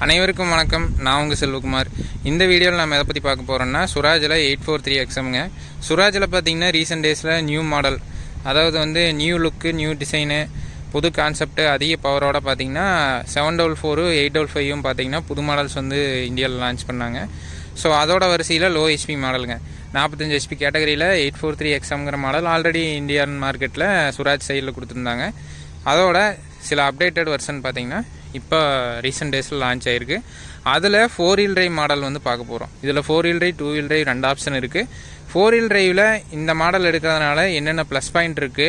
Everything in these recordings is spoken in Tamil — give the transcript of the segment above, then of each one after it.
அனைவருக்கும் வணக்கம். நான் உங்கள் செல்வகுமார். இந்த வீடியோவில் நம்ம எதை பற்றி பார்க்க போகிறோம்னா சுராஜில் 843XMங்க. சுராஜில் பார்த்தீங்கன்னா ரீசெண்ட் டேஸில் நியூ மாடல், அதாவது வந்து நியூ லுக்கு, நியூ டிசைனு, புது கான்செப்ட், அதிக பவரோட பார்த்தீங்கன்னா 744 855 பார்த்தீங்கன்னா புது மாடல்ஸ் வந்து இந்தியாவில் லான்ச் பண்ணாங்க. ஸோ அதோட வரிசையில் லோ ஹெச்பி மாடலுங்க, 45 HP கேட்டகரியில் 843XMங்கிற மாடல் ஆல்ரெடி இந்தியன் மார்க்கெட்டில் சுராஜ் சைடில் கொடுத்துருந்தாங்க. அதோட சில அப்டேட்டட் வெர்ஷன் பார்த்தீங்கன்னா இப்போ ரீசெண்ட் டேஸில் லான்ச் ஆகிருக்கு. அதில் 4 wheel drive மாடல் வந்து பார்க்க போகிறோம். இதில் 4 wheel drive 2 wheel drive 2 option இருக்குது. 4 wheel driveல இந்த மாடல் எடுக்கிறதுனால என்னென்ன ப்ளஸ் பாயிண்ட் இருக்குது,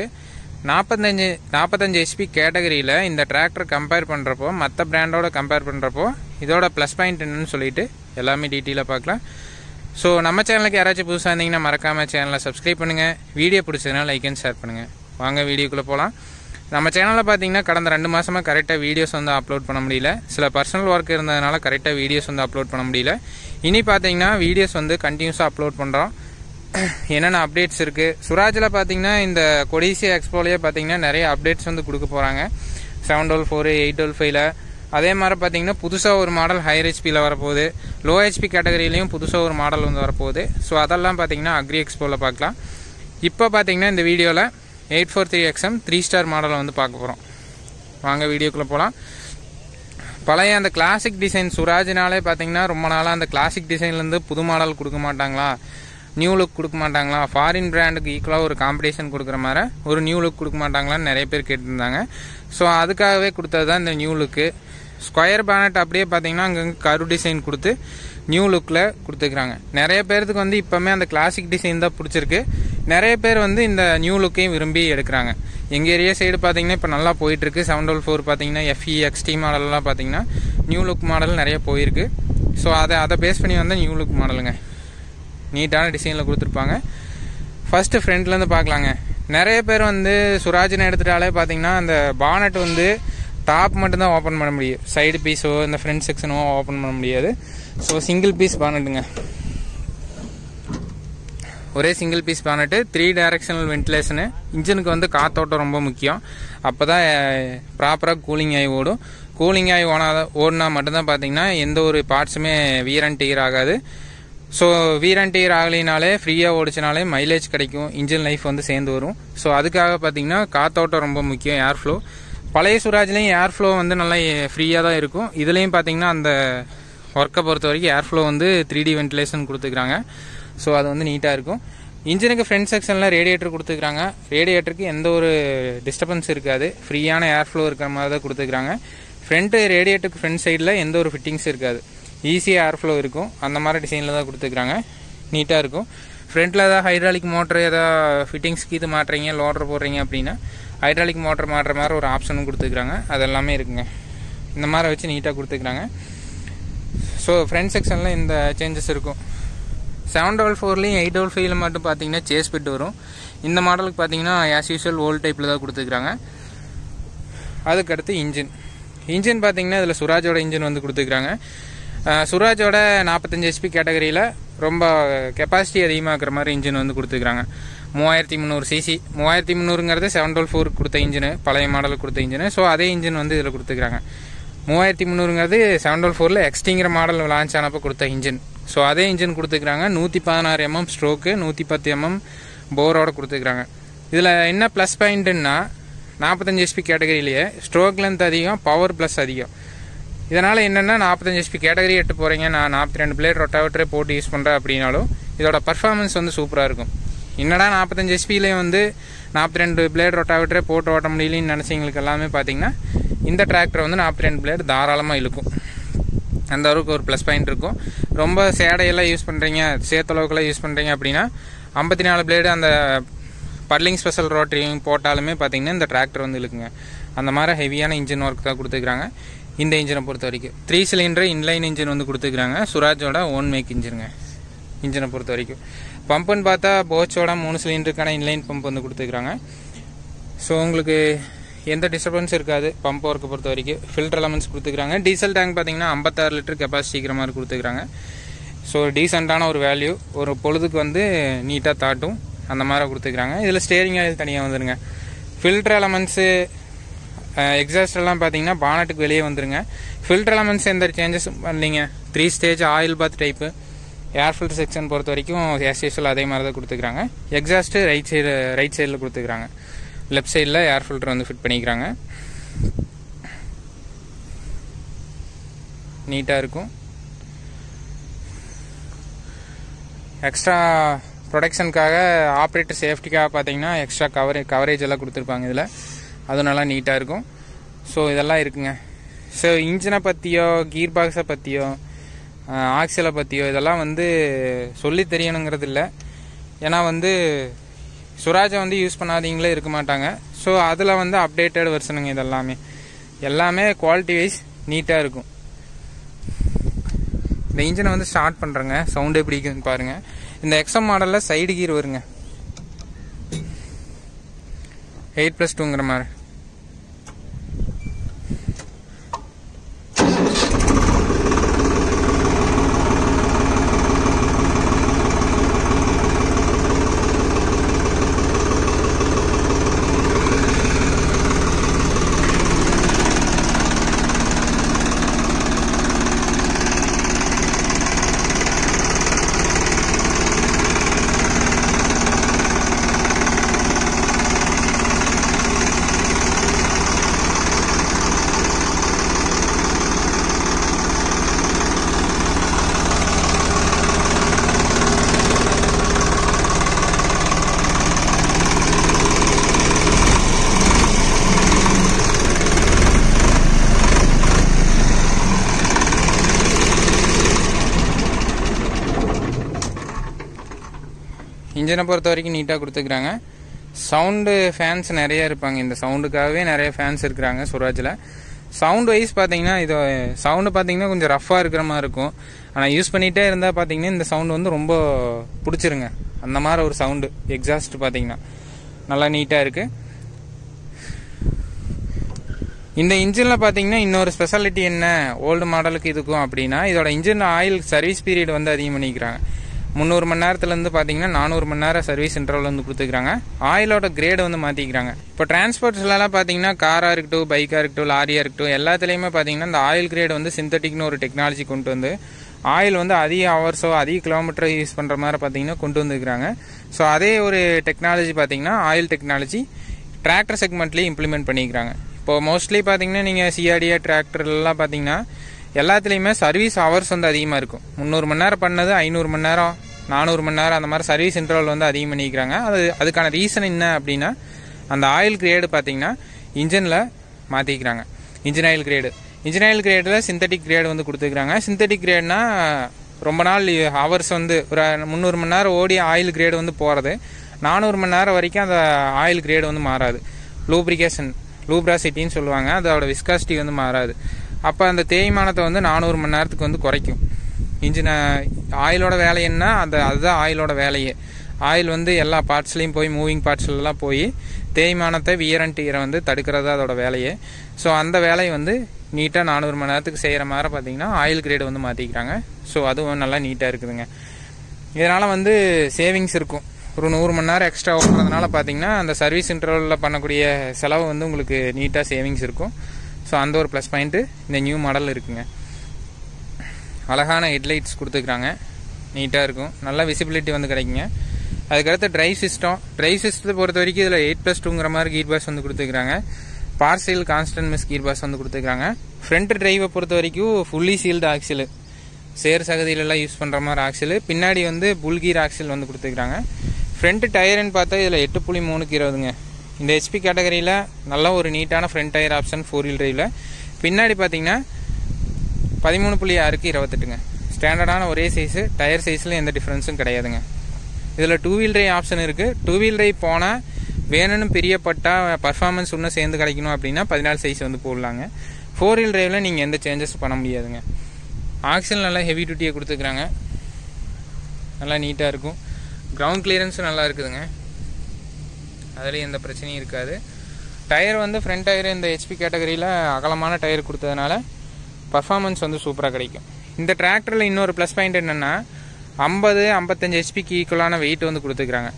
45 HP கேட்டகரியில் இந்த டிராக்டர் கம்பேர் பண்ணுறப்போ, மற்ற பிராண்டோட கம்பேர் பண்ணுறப்போ இதோட ப்ளஸ் பாயிண்ட் என்னன்னு சொல்லிட்டு எல்லாமே டீட்டெயிலாக பார்க்கலாம். ஸோ நம்ம சேனலுக்கு யாராச்சும் புதுசாக இருந்தீங்கன்னா மறக்காமல் சேனலை சப்ஸ்கிரைப் பண்ணுங்கள். வீடியோ பிடிச்சதுனா லைக் அண்ட் ஷேர் பண்ணுங்கள். வாங்க வீடியோக்குள்ளே போகலாம். நம்ம சேனலில் பார்த்தீங்கன்னா கடந்த 2 மாதமாக கரெக்டாக வீடியோஸ் வந்து அப்லோட் பண்ண முடியல. சில பர்சனல் ஒர்க் இருந்ததுனால கரெக்டாக வீடியோஸ் வந்து அப்லோட் பண்ண முடியல. இனி பார்த்தீங்கன்னா வீடியோஸ் வந்து கண்டினியூஸாக அப்லோட் பண்ணுறோம். என்னென்ன அப்டேட்ஸ் இருக்குது, சுராஜில் பார்த்தீங்கன்னா இந்த கொடிசியா எக்ஸ்போலேயே பார்த்தீங்கன்னா நிறைய அப்டேட்ஸ் வந்து கொடுக்க போகிறாங்க. 744 855ல் அதே மாதிரி பார்த்தீங்கன்னா புதுசாக ஒரு மாடல் ஹையர் ஹெச்பியில் வரப்போகுது. லோ ஹெச்பி கேட்டகரியிலையும் புதுசாக ஒரு மாடல் வந்து வரப்போகுது. ஸோ அதெல்லாம் பார்த்தீங்கன்னா அக்ரி எக்ஸ்போவில் பார்க்கலாம். இப்போ பார்த்தீங்கன்னா இந்த வீடியோவில் 843XM 3 ஸ்டார் மாடலை வந்து பார்க்க போகிறோம். வாங்க வீடியோக்குள்ளே போகலாம். பழைய அந்த கிளாசிக் டிசைன் சுராஜினாலே பார்த்தீங்கன்னா ரொம்ப நாளாக அந்த கிளாசிக் டிசைன்லேருந்து புது மாடல் கொடுக்க மாட்டாங்களா, நியூ லுக் கொடுக்க மாட்டாங்களா, ஃபாரின் பிராண்டுக்கு ஈக்குவலாக ஒரு காம்படிஷன் கொடுக்குற மாதிரி ஒரு நியூ லுக் கொடுக்க மாட்டாங்களான்னு நிறைய பேர் கேட்டிருந்தாங்க. ஸோ அதுக்காகவே கொடுத்தது தான் இந்த நியூ லுக்கு. ஸ்கொயர் பேனட் அப்படியே பார்த்தீங்கன்னா அங்கங்கே கரு டிசைன் கொடுத்து நியூ லுக்கில் கொடுத்துக்கிறாங்க. நிறைய பேர்த்துக்கு வந்து இப்போவுமே அந்த கிளாசிக் டிசைன் தான் பிடிச்சிருக்கு. நிறைய பேர் வந்து இந்த நியூ லுக்கையும் விரும்பி எடுக்கிறாங்க. எங்கள் ஏரியா சைடு பார்த்தீங்கன்னா இப்போ நல்லா போயிட்டுருக்கு. 744 பார்த்தீங்கன்னா FE XT மாடல்லாம் பார்த்தீங்கன்னா நியூ லுக் மாடல் நிறைய போயிருக்கு. ஸோ அதை பேஸ் பண்ணி வந்தால் நியூ லுக் மாடலுங்க, நீட்டான டிசைனில் கொடுத்துருப்பாங்க. ஃபஸ்ட்டு ஃப்ரண்ட்லேருந்து பார்க்கலாங்க. நிறைய பேர் வந்து சுராஜினை எடுத்துட்டாலே பார்த்தீங்கன்னா அந்த பானட் வந்து டாப் மட்டும்தான் ஓப்பன் பண்ண முடியும், சைடு பீஸோ இந்த ஃப்ரண்ட் செக்ஷனோ ஓப்பன் பண்ண முடியாது. ஸோ சிங்கிள் பீஸ் பானட்டுங்க, ஒரே single piece bonnet, 3 directional ventilation. இன்ஜினுக்கு வந்து காத்தோட்டம் ரொம்ப முக்கியம். அப்போ தான் ப்ராப்பராக கூலிங் ஆகி ஓடும். கூலிங் ஆகி ஓடினா மட்டும்தான் பார்த்தீங்கன்னா எந்த ஒரு பார்ட்ஸுமே வீர் அண்ட் டீர் ஆகாது. ஸோ வீர் அண்ட் டீர் ஆகலினாலே ஃப்ரீயாக ஓடிச்சினாலே மைலேஜ் கிடைக்கும், இன்ஜின் லைஃப் வந்து சேர்ந்து வரும். ஸோ அதுக்காக பார்த்தீங்கன்னா காத்தோட்டம் ரொம்ப முக்கியம். ஏர் ஃப்ளோ பழைய சுராஜ்லேயும் ஏர் ஃப்ளோ வந்து நல்லா ஃப்ரீயாக தான் இருக்கும். இதுலேயும் பார்த்தீங்கன்னா அந்த ஒர்க்கை பொறுத்த வரைக்கும் ஏர் ஃப்ளோ வந்து 3D வென்டிலேஷன் கொடுத்துக்கிறாங்க. ஸோ அது வந்து நீட்டாக இருக்கும். இன்ஜினுக்கு ஃப்ரண்ட் செக்ஷனில் ரேடியேட்டர் கொடுத்துக்கிறாங்க. ரேடியேட்டருக்கு எந்த ஒரு டிஸ்டர்பன்ஸ் இருக்காது, ஃப்ரீயான ஏர் ஃப்ளோ இருக்கிற மாதிரி தான் கொடுத்துக்கிறாங்க. ஃப்ரண்ட்டு ரேடியேட்டருக்கு ஃப்ரண்ட் சைடில் எந்த ஒரு ஃபிட்டிங்ஸ் இருக்காது, ஈஸியாக ஏர் ஃப்ளோ இருக்கும். அந்த மாதிரி டிசைனில் தான் கொடுத்துக்கிறாங்க, நீட்டாக இருக்கும். ஃப்ரண்ட்டில் ஏதாவது ஹைட்ராலிக் மோட்டர் ஏதாவது ஃபிட்டிங்ஸ்க்கு இது மாட்டுறீங்க, லோடர் போடுறீங்க அப்படின்னா ஹைட்ராலிக் மோட்டர் மாட்டுற மாதிரி ஒரு ஆப்ஷனும் கொடுத்துக்கிறாங்க. அது எல்லாமே இருக்குங்க. இந்த மாதிரி வச்சு நீட்டாக கொடுத்துக்கிறாங்க. ஸோ ஃப்ரண்ட் செக்ஷனில் இந்த சேஞ்சஸ் இருக்கும். 744லையும் 855ல மட்டும் பார்த்தீங்கன்னா சேஸ் பிட் வரும். இந்த மாடலுக்கு பார்த்தீங்கன்னா ஆஸ் யூஸ்வல் ஓல்ட் டைப்பில் தான் கொடுத்துக்கிறாங்க. அதுக்கடுத்து இன்ஜின் பார்த்தீங்கன்னா இதில் சுராஜோட இன்ஜின் வந்து கொடுத்துக்கிறாங்க. சுராஜோட 45 HP கேட்டகரியில் ரொம்ப கெப்பாசிட்டி அதிகமாக்குற மாதிரி இன்ஜின் வந்து கொடுத்துக்கிறாங்க. 3300 cc. 3300ங்கிறது 744 கொடுத்த இன்ஜினு, பழைய மாடலுக்கு கொடுத்த இன்ஜினு. ஸோ அதே இன்ஜின் வந்து இதில் கொடுத்துக்கிறாங்க. 3300ங்கிறது 744ல் XTங்கிற மாடல் லான்ச் ஆனப்போ கொடுத்த இன்ஜின். ஸோ அதே இன்ஜின் கொடுத்துக்கிறாங்க. 116 mm ஸ்ட்ரோக்கு, 110 mm போரோட கொடுத்துக்கிறாங்க. இதில் என்ன ப்ளஸ் பாயிண்ட்டுன்னா 45 HP கேட்டகரியிலேயே ஸ்ட்ரோக் லென்த் அதிகம், பவர் ப்ளஸ் அதிகம். இதனால் என்னென்னா 45 HP கேட்டகரி எட்டு போகிறீங்க, நான் 42 பிளேட் ரொட்டாவேட்டரே போட்டு யூஸ் பண்ணுறேன் அப்படின்னாலும் இதோட பர்ஃபார்மன்ஸ் வந்து சூப்பராக இருக்கும். என்னடா 45 HPலேயே வந்து 42 பிளேட் ரொட்டாவேட்டரே போட்டு ஓட்ட முடியலன்னு நினச்சிங்களுக்கு எல்லாமே பார்த்தீங்கன்னா இந்த டிராக்டர் வந்து 42 பிளேட் தாராளமாக இழுக்கும். அந்த அளவுக்கு ஒரு ப்ளஸ் பாயிண்ட் இருக்கும். ரொம்ப சேடையெல்லாம் யூஸ் பண்ணுறீங்க, சேத்தளவுக்கெல்லாம் யூஸ் பண்ணுறீங்க அப்படின்னா 54 பிளேடு அந்த பர்லிங் ஸ்பெஷல் ரோட்டரியும் போட்டாலுமே பார்த்தீங்கன்னா இந்த டிராக்டர் வந்து இழுக்குங்க. அந்த மாதிரி ஹெவியான இன்ஜின் ஒர்க் தான் கொடுத்துக்கிறாங்க. இந்த இன்ஜினை பொறுத்த வரைக்கும் 3 சிலிண்டர் இன்லைன் இன்ஜின் வந்து கொடுத்துக்கிறாங்க. சுராஜோட ஓன் மேக் இன்ஜினுங்க. இன்ஜினை பொறுத்த வரைக்கும் பம்புன்னு பார்த்தா போச்சோட 3 சிலிண்டருக்கான இன்லைன் பம்ப் வந்து கொடுத்துக்கிறாங்க. ஸோ உங்களுக்கு எந்த டிஸ்டர்பன்ஸ் இருக்காது பம்ப் ஒர்க்கை பொறுத்த வரைக்கும். ஃபில்டர் எலமெண்ட்ஸ் கொடுத்துக்கிறாங்க. டீசல் டேங்க் பார்த்தீங்கன்னா 56 லிட்டர் கெப்பாசிட்டிக்கிற மாதிரி கொடுத்துக்கிறாங்க. ஸோ டீசெண்டான ஒரு வேல்யூ, ஒரு பொழுதுக்கு வந்து நீட்டாக தாட்டும் அந்த மாதிரி கொடுத்துக்கிறாங்க. இதில் ஸ்டேரிங் ஆயில் தனியாக வந்துடுங்க. ஃபில்டர் எலமெண்ட்ஸு எக்ஸாஸ்ட்லாம் பார்த்தீங்கன்னா பானட்டுக்கு வெளியே வந்துருங்க. ஃபில்டர் எலமெண்ட்ஸ் எந்த சேஞ்சஸும் பண்ணீங்க. 3 stage oil bath type. Air filter section பொறுத்த வரைக்கும் எஸ்எஸ்எல் அதே மாதிரி தான் கொடுத்துக்கிறாங்க. எக்ஸாஸ்ட்டு ரைட் சைடில் கொடுத்துக்கிறாங்க. லெஃப்ட் சைடில் ஏர் ஃபில்டர் வந்து ஃபிட் பண்ணிக்கிறாங்க. நீட்டாக இருக்கும். எக்ஸ்ட்ரா ப்ரொடெக்ஷனுக்காக ஆப்ரேட்டர் சேஃப்டிக்காக பார்த்தீங்கன்னா எக்ஸ்ட்ரா கவரேஜ் எல்லாம் கொடுத்துருப்பாங்க இதில். அது நல்லா நீட்டாக இருக்கும். ஸோ இதெல்லாம் இருக்குங்க. ஸோ இன்ஜினை பற்றியோ கீர் பாக்ஸை பற்றியோ ஆக்சிலை பற்றியோ இதெல்லாம் வந்து சொல்லி தெரியணுங்கிறது இல்லை. ஏன்னா வந்து சுராஜை வந்து யூஸ் பண்ணாதீங்களே இருக்க மாட்டாங்க. ஸோ அதில் வந்து அப்டேட்டட் வெர்ஷனுங்க. எல்லாமே குவாலிட்டி வைஸ் நீட்டாக இருக்கும். இந்த இன்ஜினை வந்து ஸ்டார்ட் பண்ணுறேங்க. சவுண்டு எப்படி இருக்குன்னு பாருங்கள். இந்த XM மாடலில் சைடு கீர் வருங்க. 8+2ங்கிற மாதிரி. இன்ஜினை பொறுத்த வரைக்கும் நீட்டாக கொடுத்துக்கிறாங்க. சவுண்டு ஃபேன்ஸ் நிறைய இருப்பாங்க. இந்த சவுண்டுக்காகவே நிறைய ஃபேன்ஸ் இருக்கிறாங்க சுராஜில். சவுண்டு வைஸ் பார்த்தீங்கன்னா இது சவுண்டு பார்த்தீங்கன்னா கொஞ்சம் ரஃப்பாக இருக்கிற மாதிரி இருக்கும். ஆனால் யூஸ் பண்ணிகிட்டே இருந்தால் பார்த்தீங்கன்னா இந்த சவுண்டு வந்து ரொம்ப பிடிச்சிருங்க. அந்த மாதிரி ஒரு சவுண்டு எக்ஸாஸ்ட் பார்த்தீங்கன்னா நல்லா நீட்டாக இருக்குது. இந்த இன்ஜினில் பார்த்தீங்கன்னா இன்னொரு ஸ்பெஷாலிட்டி என்ன ஓல்டு மாடலுக்கு இதுக்கும் அப்படின்னா, இதோட இன்ஜின் ஆயில் சர்வீஸ் பீரியட் வந்து அதிகம் பண்ணிக்கிறாங்க. 300 மணி நேரத்துலேருந்து பார்த்தீங்கன்னா 400 மணி நேரம் சர்வீஸ் இன்டர்வல் வந்து கொடுத்துக்கிறாங்க. ஆயிலோட கிரேடு வந்து மாற்றிக்கிறாங்க. இப்போ டிரான்ஸ்போர்ட்ஸ்லாம் பார்த்தீங்கன்னா காராக இருக்கட்டும், பைக்காக இருக்கட்டும், லாரியாக இருக்கட்டும், எல்லாத்துலேயுமே பார்த்தீங்கன்னா இந்த ஆயில் கிரேடு வந்து சிந்தட்டிக்னு ஒரு டெக்னாலஜி கொண்டு வந்து ஆயில் வந்து அதிக ஹவர்ஸோ அதிக கிலோமீட்டரோ யூஸ் பண்ணுற மாதிரி பார்த்தீங்கன்னா கொண்டு வந்துருக்காங்க. ஸோ அதே ஒரு டெக்னாலஜி பார்த்தீங்கன்னா ஆயில் டெக்னாலஜி டிராக்டர் செக்மெண்ட்லேயும் இம்ப்ளிமெண்ட் பண்ணிக்கிறாங்க. இப்போது மோஸ்ட்லி பார்த்தீங்கன்னா நீங்கள் சிஆர்டிஏ டிராக்டர்லாம் பார்த்தீங்கன்னா எல்லாத்துலேயுமே சர்வீஸ் ஹவர்ஸ் வந்து அதிகமாக இருக்கும். 300 மணி நேரம் பண்ணது 500 மணி நேரம் 400 மணி நேரம் அந்த மாதிரி சர்வீஸ் இன்டர்வல் வந்து அதிகம் பண்ணிக்கிறாங்க. அதுக்கான ரீசன் என்ன அப்படின்னா அந்த ஆயில் கிரேடு பார்த்தீங்கன்னா இன்ஜினில் மாற்றிக்கிறாங்க. இன்ஜின் ஆயில் கிரேடில் சிந்தட்டிக் கிரேடு வந்து கொடுத்துக்கிறாங்க. சிந்தட்டிக் கிரேட்னா ரொம்ப நாள் ஹவர்ஸ் வந்து ஒரு 300 மணி நேரம் ஓடி ஆயில் கிரேடு வந்து போகிறது. 400 மணி நேரம் வரைக்கும் அந்த ஆயில் கிரேடு வந்து மாறாது. லூப்ராசிட்டின்னு சொல்லுவாங்க. அதோட விஸ்காசிட்டி வந்து மாறாது. அப்போ அந்த தேய்மானத்தை வந்து 400 மணி நேரத்துக்கு வந்து குறைக்கும். இன்ஜினை ஆயிலோட வேலை என்ன, அதுதான் ஆயிலோட வேலையே. ஆயில் வந்து எல்லா பார்ட்ஸ்லேயும் போய் மூவிங் பார்ட்ஸ்லாம் போய் தேய்மானத்தை வியர் அண்ட் டியரை வந்து தடுக்கிறது அதோட வேலையே. ஸோ அந்த வேலையை வந்து நீட்டாக 400 மணி நேரத்துக்கு செய்கிற மாதிரி பார்த்தீங்கன்னா ஆயில் கிரேடு வந்து மாற்றிக்கிறாங்க. ஸோ அதுவும் நல்லா நீட்டாக இருக்குதுங்க. இதனால் வந்து சேவிங்ஸ் இருக்கும். ஒரு 100 மணி நேரம் எக்ஸ்ட்ரா ஓடுறதுனால பார்த்தீங்கன்னா அந்த சர்வீஸ் இன்டர்வலில் பண்ணக்கூடிய செலவு வந்து உங்களுக்கு நீட்டாக சேவிங்ஸ் இருக்கும். ஸோ அந்த ஒரு ப்ளஸ் பாயிண்ட்டு இந்த நியூ மாடல் இருக்குங்க. அழகான ஹெட்லைட்ஸ் கொடுத்துக்கிறாங்க. நீட்டாக இருக்கும். நல்ல விசிபிலிட்டி வந்து கிடைக்குங்க. அதுக்கடுத்து டிரைவ் சிஸ்டத்தை பொறுத்த வரைக்கும் இதில் 8+2ங்கிற மாதிரி கீர் பாஸ் வந்து கொடுத்துக்கிறாங்க. பார்சல் கான்ஸ்டன்ட் மிஸ் கீர் பாஸ் வந்து கொடுத்துக்கிறாங்க. ஃப்ரண்ட் டிரைவை பொறுத்த வரைக்கும் ஃபுல்லி சீல்டு ஆக்சிலு, சேர் சகதியிலலாம் யூஸ் பண்ணுற மாதிரி ஆக்சிலு. பின்னாடி வந்து புல்கீர் ஆக்சில் வந்து கொடுத்துக்கிறாங்க. ஃப்ரண்ட் டயர்னு பார்த்தா இதில் 8.3க்கு 20ங்க. இந்த ஹெச்பி கேட்டகரியில் நல்ல ஒரு நீட்டான ஃப்ரண்ட் டயர் ஆப்ஷன் 4 வீல் டிரைவில். பின்னாடி பார்த்தீங்கன்னா 13.6க்கு 28ங்க. ஸ்டாண்டர்டான ஒரே சைஸு. டயர் சைஸில் எந்த டிஃப்ரென்ஸும் கிடையாதுங்க. இதில் 2 வீல் டிரைவ் ஆப்ஷன் இருக்குது. 2 வீல் டிரைவ் போனால் வேணும்னு பிரியப்பட்டால் பர்ஃபார்மன்ஸ் இன்னும் சேர்ந்து கிடைக்கணும் அப்படின்னா 14 சைஸ் வந்து போடலாங்க. 4 வீல் டிரைவில் நீங்கள் எந்த சேஞ்சஸ் பண்ண முடியாதுங்க. ஆக்சில் நல்லா ஹெவி டியூட்டியை கொடுத்துக்கிறாங்க. நல்லா நீட்டாக இருக்கும். கிரவுண்ட் கிளியரன்ஸும் நல்லா இருக்குதுங்க. அதுலேயும் எந்த பிரச்சனையும் இருக்காது. டயர் வந்து ஃப்ரண்ட் டயர் இந்த ஹெச்பி கேட்டகரியில் அகலமான டயர் கொடுத்ததுனால பர்ஃபார்மன்ஸ் வந்து சூப்பராக கிடைக்கும். இந்த டிராக்டரில் இன்னொரு ப்ளஸ் பாயிண்ட் என்னென்னா 50-55 ஹெச்பிக்கு ஈக்குவலான வெயிட் வந்து கொடுத்துக்கிறாங்க.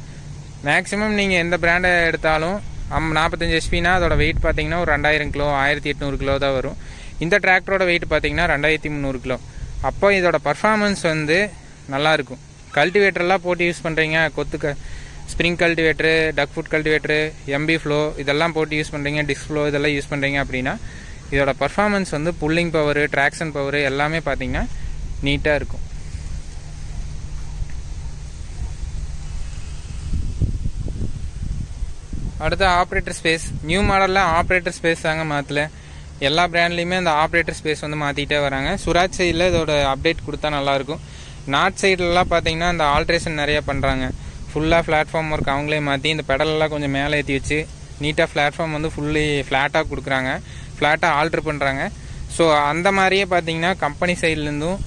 மேக்ஸிமம் நீங்கள் எந்த பிராண்டை எடுத்தாலும் 45 ஹெச்பினா அதோட வெயிட் பார்த்தீங்கன்னா ஒரு 2000 கிலோ 1800 கிலோ தான் வரும். இந்த டிராக்டரோட வெயிட் பார்த்தீங்கன்னா 2300 கிலோ. அப்போ இதோட பர்ஃபார்மன்ஸ் வந்து நல்லாயிருக்கும். கல்டிவேட்டர்லாம் போட்டு யூஸ் பண்ணுறீங்க, ஸ்ப்ரிங் கல்டிவேட்டரு, டக் ஃபுட் கல்டிவேட்டரு, எம்பி ஃப்ளோ இதெல்லாம் போட்டு யூஸ் பண்ணுறீங்க, டிஸ்க் ஃப்ளோ இதெல்லாம் யூஸ் பண்ணுறீங்க அப்படின்னா இதோட பர்ஃபார்மன்ஸ் வந்து புல்லிங் பவர், ட்ராக்ஷன் பவர் எல்லாமே பார்த்தீங்கன்னா நீட்டாக இருக்கும். அடுத்து ஆப்ரேட்டர் ஸ்பேஸ். நியூ மாடலில் ஆப்ரேட்டர் ஸ்பேஸ் தாங்க மாற்றல. எல்லா பிராண்ட்லேயுமே அந்த ஆப்ரேட்டர் ஸ்பேஸ் வந்து மாற்றிட்டே வராங்க. சுராஜ் சைடில் இதோட அப்டேட் கொடுத்தா நல்லாயிருக்கும். நார்த் சைட்லலாம் பார்த்தீங்கன்னா இந்த ஆல்ட்ரேஷன் நிறையா பண்ணுறாங்க. ஃபுல்லாக பிளாட்ஃபார்ம் ஒர்க் அவங்களே மாற்றி இந்த பெடலெல்லாம் கொஞ்சம் மேலே ஏற்றி வச்சு நீட்டாக பிளாட்ஃபார்ம் வந்து ஃபுல்லி ஃப்ளாட்டாக கொடுக்குறாங்க, ஃப்ளாட்டாக ஆல்ட்ரு பண்ணுறாங்க. ஸோ அந்த மாதிரியே பார்த்தீங்கன்னா கம்பெனி சைட்லேருந்தும்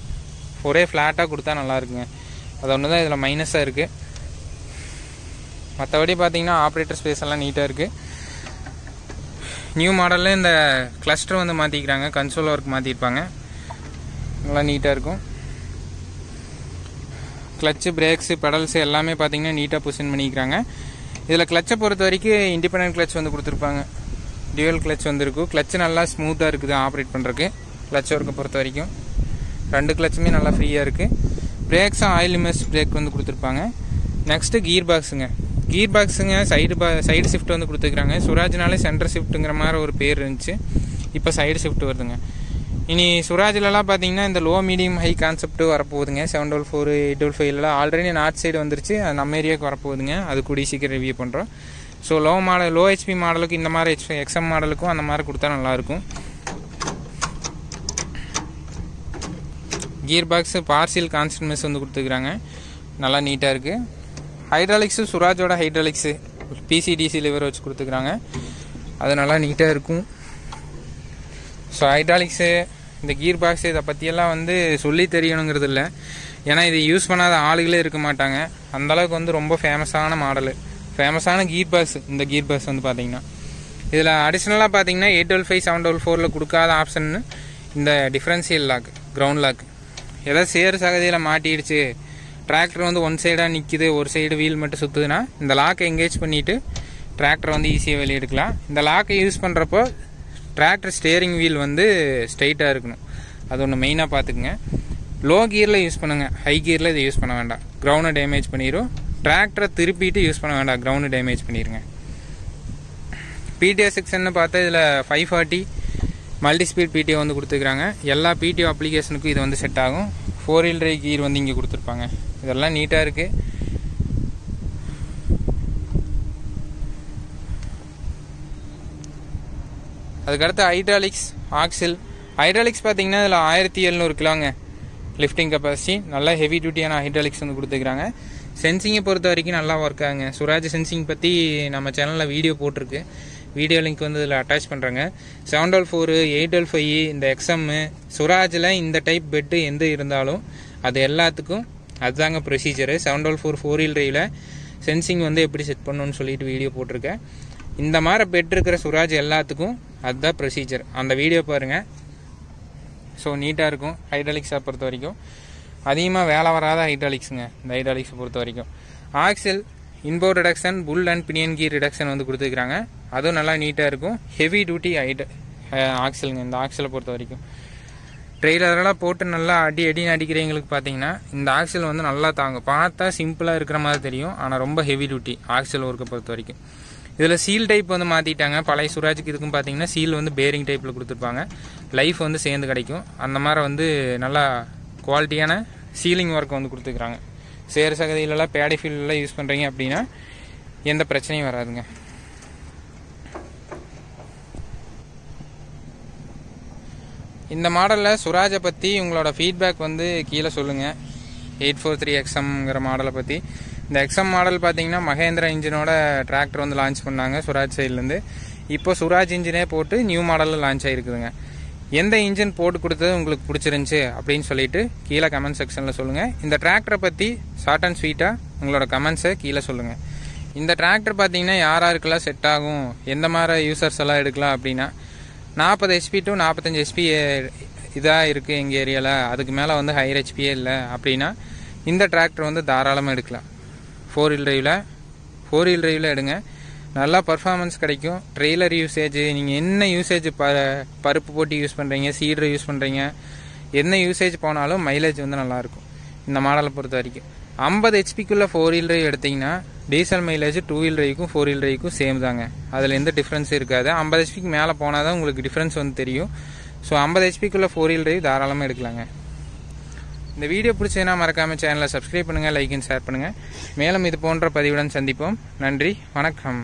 ஒரே ஃப்ளாட்டாக கொடுத்தா நல்லாயிருக்குங்க. அது ஒன்று தான் இதில் மைனஸாக இருக்குது. மற்றபடி பார்த்தீங்கன்னா ஆப்ரேட்டர் ஸ்பேஸ் எல்லாம் நீட்டாக இருக்குது. நியூ மாடலில் இந்த கிளஸ்டர் வந்து மாற்றிக்கிறாங்க, கன்சோல் ஒர்க் மாற்றிருப்பாங்க, நல்லா நீட்டாக இருக்கும். கிளச்சு, பிரேக்ஸு, பெடல்ஸு எல்லாமே பார்த்தீங்கன்னா நீட்டாக பொசிஷன் பண்ணிக்கிறாங்க. இதில் கிளச்சை பொறுத்த வரைக்கும் இண்டிபெண்டன்ட் கிளச் வந்து கொடுத்துருப்பாங்க, டியூவல் கிளச் வந்துருக்கும். கிளச்சு நல்லா ஸ்மூத்தாக இருக்குது ஆப்ரேட் பண்ணுறதுக்கு. கிளச் ஒர்க்கை பொறுத்த வரைக்கும் 2 கிளச்சுமே நல்லா ஃப்ரீயாக இருக்குது. பிரேக்ஸும் ஆயில் இமர்ஸ் பிரேக் வந்து கொடுத்துருப்பாங்க. நெக்ஸ்ட்டு கீர் பாக்ஸுங்க சைடு ஷிஃப்ட் வந்து கொடுத்துருக்காங்க. சுராஜ்னாலே சென்டர் ஷிஃப்ட்டுங்கிற மாதிரி ஒரு பேர் இருந்துச்சு, இப்போ சைடு ஷிஃப்ட் வருதுங்க. இனி சுராஜ்லலாம் பார்த்தீங்கன்னா இந்த லோ மீடியம் ஹை கான்செப்ட் வரப்போகுதுங்க. 744 855 ஆல்ரெடி நார்த் சைடு வந்துருச்சு, அது நம்ம ஏரியாவுக்கு வரப்போகுதுங்க. அது கூடிய சீக்கிரம் ரிவ்யூ பண்ணுறோம். ஸோ லோ ஹெச்பி மாடலுக்கு இந்த மாதிரி எக்ஸ்எம் மாடலுக்கும் அந்த மாதிரி கொடுத்தா நல்லாயிருக்கும். Gear box partial constant mess வந்து கொடுத்துருக்குறாங்க, நல்லா நீட்டாக இருக்குது. ஹைட்ராலிக்ஸு சுராஜோட ஹைட்ராலிக்ஸு பிசிடிசி லிவர் வச்சு கொடுத்துருக்குறாங்க, அது நல்லா நீட்டாக இருக்கும். ஸோ ஹைட்ராலிக்ஸு, இந்த கீர் பாக்ஸு இதை பற்றியெல்லாம் வந்து சொல்லி தெரியணுங்கிறது இல்லை, ஏன்னா இது யூஸ் பண்ணாத ஆளுகளே இருக்க மாட்டாங்க. அந்தளவுக்கு வந்து ரொம்ப ஃபேமஸான மாடலு, ஃபேமஸான கீர் பாக்ஸ். இந்த கீர் பாக்ஸ் வந்து பார்த்தீங்கன்னா இதில் அடிஷ்னலாக பார்த்தீங்கன்னா 855 744 கொடுக்காத ஆப்ஷன் இந்த டிஃப்ரென்ஷியல் லாக், கிரவுண்ட் லாக். ஏதாவது சேர் சகதியில் மாட்டிடுச்சு, டிராக்டர் வந்து ஒன் சைடாக நிற்கிது, ஒரு சைடு வீல் மட்டும் சுற்றுதுன்னா இந்த லாக்கை எங்கேஜ் பண்ணிவிட்டு டிராக்டர் வந்து ஈஸியாக வெளியே எடுக்கலாம். இந்த லாக்கை யூஸ் பண்ணுறப்போ டிராக்டர் ஸ்டேரிங் வீல் வந்து ஸ்ட்ரைட்டாக இருக்கணும், அது ஒன்று மெயினாக பார்த்துக்குங்க. லோ கியரில் யூஸ் பண்ணுங்கள், ஹை கியரில் இதை யூஸ் பண்ண வேண்டாம், கிரவுண்டை டேமேஜ் பண்ணிடும். டிராக்டரை திருப்பிட்டு யூஸ் பண்ண வேண்டாம், கிரவுண்டு டேமேஜ் பண்ணிடுங்க. பிடிஓ செக்ஷன் பார்த்தா இதில் 540 மல்டி ஸ்பீட் பிடிஓ வந்து கொடுத்துருக்குறாங்க. எல்லா பிடிஓ அப்ளிகேஷனுக்கும் இது வந்து செட் ஆகும். 4 wheel drive கீர் வந்து இங்கே கொடுத்துருப்பாங்க, இதெல்லாம் நீட்டாக இருக்குது. அதுக்கடுத்து ஹைட்ராலிக்ஸ், ஆக்சில். ஹைட்ராலிக்ஸ் பார்த்தீங்கன்னா இதில் 1700 கிலோங்க லிஃப்டிங் கெப்பாசிட்டி, நல்லா ஹெவி டியூட்டியான ஹைட்ராலிக்ஸ் வந்து கொடுத்துருக்குறாங்க. சென்சிங்கை பொறுத்த வரைக்கும் நல்லா ஒர்க் ஆகுங்க. சுராஜ் சென்சிங் பற்றி நம்ம சேனலில் வீடியோ போட்டிருக்கு, வீடியோ லிங்க் வந்து இதில் அட்டாச் பண்ணுறாங்க. 744 855 இந்த எக்ஸ்எம்மு சுராஜில் இந்த டைப் பெட்டு எந்த இருந்தாலும் அது எல்லாத்துக்கும் அதுதாங்க ப்ரொசீஜரு. 744 4 wheel driveல சென்சிங் வந்து எப்படி செட் பண்ணணும்னு சொல்லிட்டு வீடியோ போட்டிருக்கேன். இந்த மாதிரி பெட் இருக்கிற சுராஜ் எல்லாத்துக்கும் அதுதான் ப்ரொசீஜர், அந்த வீடியோ பாருங்கள். ஸோ நீட்டாக இருக்கும். ஹைட்ராலிக்ஸை பொறுத்த வரைக்கும் அதிகமாக வேலை வராத ஹைட்ராலிக்ஸுங்க இந்த ஹைட்ராலிக்ஸை பொறுத்த வரைக்கும். Axle, inboard reduction, bull and pinion gear reduction வந்து கொடுத்துருக்காங்க, அதுவும் நல்லா நீட்டாக இருக்கும். ஹெவி டியூட்டி ஆக்சிலுங்க இந்த ஆக்சிலை பொறுத்த வரைக்கும். ட்ரெய்லரெல்லாம் போட்டு நல்லா அடின்னு அடிக்கிறவங்களுக்கு பார்த்தீங்கன்னா இந்த ஆக்சில் வந்து நல்லா தாங்கும். பார்த்தா சிம்பிளாக இருக்கிற மாதிரி தெரியும், ஆனால் ரொம்ப ஹெவி டியூட்டி ஆக்சில் ஒர்க்கை பொறுத்த வரைக்கும். இதில் சீல் டைப் வந்து மாற்றிட்டாங்க. பழைய சுராஜுக்கு இதுக்கும் பார்த்தீங்கன்னா சீல் வந்து பேரிங் டைப்பில் கொடுத்துருப்பாங்க, லைஃப் வந்து சேர்ந்து கிடைக்கும். அந்த மாதிரி வந்து நல்லா குவாலிட்டியான சீலிங் ஒர்க் வந்து கொடுத்துருக்குறாங்க. சேர் சகதியிலலாம் பேடி ஃபீல்டெலாம் யூஸ் பண்ணுறீங்க அப்படின்னா எந்த பிரச்சனையும் வராதுங்க. இந்த மாடலில் சுராஜை பற்றி உங்களோட ஃபீட்பேக் வந்து கீழே சொல்லுங்கள். 843 XMங்கிற மாடலை பற்றி. இந்த XM மாடல் பார்த்தீங்கன்னா மகேந்திரா இன்ஜினோட டிராக்டர் வந்து லான்ச் பண்ணாங்க சுராஜ் சைட்லேருந்து. இப்போ சுராஜ் இன்ஜினே போட்டு நியூ மாடலில் லான்ச் ஆகிருக்குதுங்க. எந்த இன்ஜின் போட்டு கொடுத்தது உங்களுக்கு பிடிச்சிருந்துச்சி அப்படின்னு சொல்லிட்டு கீழே கமெண்ட் செக்ஷனில் சொல்லுங்கள். இந்த டிராக்டரை பற்றி ஷார்ட் அண்ட் ஸ்வீட்டாக உங்களோட கமெண்ட்ஸை கீழே சொல்லுங்கள். இந்த டிராக்டர் பார்த்தீங்கன்னா யாராருக்கெல்லாம் செட் ஆகும், எந்த மாதிரி யூசர்ஸ் எல்லாம் எடுக்கலாம் அப்படின்னா 40 HP to 45 HP இதாக இருக்குது எங்கள் ஏரியாவில், அதுக்கு மேலே வந்து ஹையர் ஹெச்பியே இல்லை அப்படின்னா இந்த டிராக்டர் வந்து தாராளமாக எடுக்கலாம். 4 wheel driveல எடுங்க. நல்லா பர்ஃபார்மன்ஸ் கிடைக்கும். ட்ரெய்லர் யூசேஜ், நீங்கள் என்ன யூசேஜ் பருப்பு போட்டு யூஸ் பண்ணுறீங்க, சீடர் யூஸ் பண்ணுறீங்க, என்ன யூசேஜ் போனாலும் மைலேஜ் வந்து நல்லாயிருக்கும் இந்த மாடலை பொறுத்த வரைக்கும். 50 ஹெச்பிக்குள்ளே 4 வீல் டிரைவ் எடுத்திங்கன்னா டீசல் மைலேஜ் 2 வீல் டிரைவுக்கும் 4 வீல் டிரைவுக்கும் சேம் தாங்க. அதில் எந்த டிஃப்ரென்ஸும் இருக்காது. 50 ஹெச்பிக்கு மேலே போனால் தான் உங்களுக்கு டிஃப்ரென்ஸ் வந்து தெரியும். ஸோ 50 ஹெச்பிக்குள்ளே 4 வீல் டிரைவ் தாராளமாக எடுக்கலாங்க. இந்த வீடியோ பிடிச்சதுன்னா மறக்காமல் சேனலை சப்ஸ்கிரைப் பண்ணுங்கள், லைக் அண்ட் ஷேர் பண்ணுங்கள். மேலும் இது போன்ற பதிவுடன் சந்திப்போம். நன்றி, வணக்கம்.